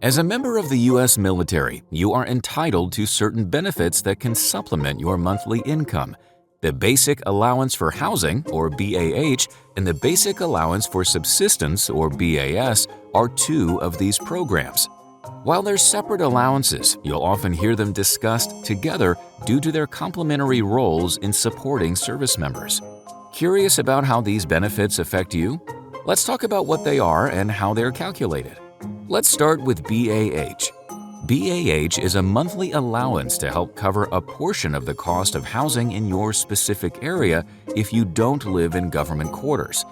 As a member of the U.S. military, you are entitled to certain benefits that can supplement your monthly income. The Basic Allowance for Housing, or BAH, and the Basic Allowance for Subsistence, or BAS, are two of these programs. While they're separate allowances, you'll often hear them discussed together due to their complementary roles in supporting service members. Curious about how these benefits affect you? Let's talk about what they are and how they're calculated. Let's start with BAH. BAH is a monthly allowance to help cover a portion of the cost of housing in your specific area if you don't live in government quarters.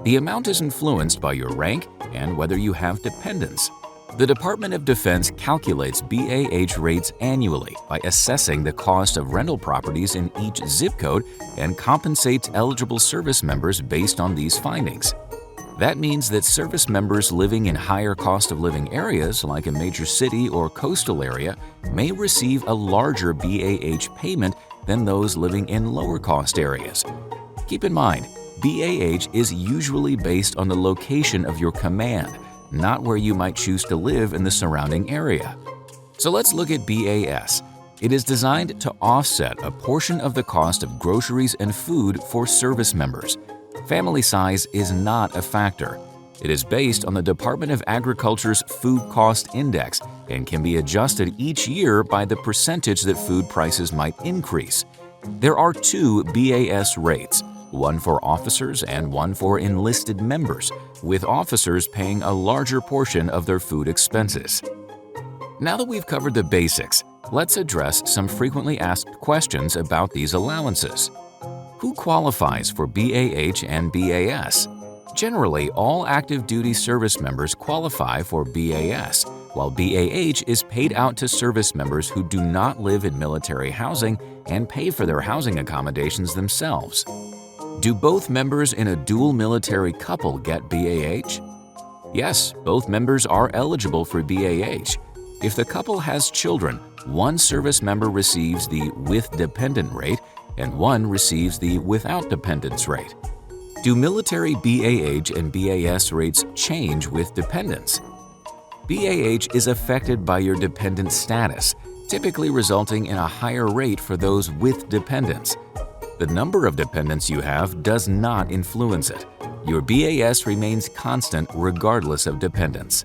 The amount is influenced by your rank and whether you have dependents. The Department of Defense calculates BAH rates annually by assessing the cost of rental properties in each zip code and compensates eligible service members based on these findings. That means that service members living in higher cost of living areas like a major city or coastal area may receive a larger BAH payment than those living in lower cost areas. Keep in mind, BAH is usually based on the location of your command, not where you might choose to live in the surrounding area. So let's look at BAS. It is designed to offset a portion of the cost of groceries and food for service members. Family size is not a factor. It is based on the Department of Agriculture's Food Cost Index and can be adjusted each year by the percentage that food prices might increase. There are two BAS rates, one for officers and one for enlisted members, with officers paying a larger portion of their food expenses. Now that we've covered the basics, let's address some frequently asked questions about these allowances. Who qualifies for BAH and BAS? Generally, all active duty service members qualify for BAS, while BAH is paid out to service members who do not live in military housing and pay for their housing accommodations themselves. Do both members in a dual military couple get BAH? Yes, both members are eligible for BAH. If the couple has children, one service member receives the with dependent rate and one receives the without dependents rate. Do military BAH and BAS rates change with dependents? BAH is affected by your dependent status, typically resulting in a higher rate for those with dependents. The number of dependents you have does not influence it. Your BAS remains constant regardless of dependents.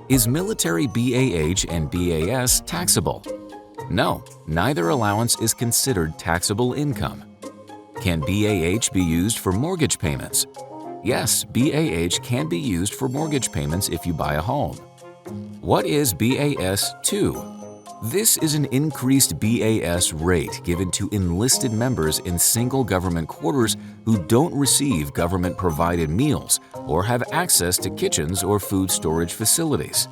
Is military BAH and BAS taxable? No, neither allowance is considered taxable income. Can BAH be used for mortgage payments? Yes, BAH can be used for mortgage payments if you buy a home. What is BAS II? This is an increased BAS rate given to enlisted members in single government quarters who don't receive government-provided meals or have access to kitchens or food storage facilities.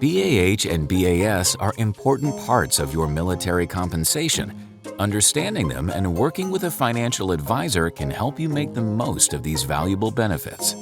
BAH and BAS are important parts of your military compensation. Understanding them and working with a financial advisor can help you make the most of these valuable benefits.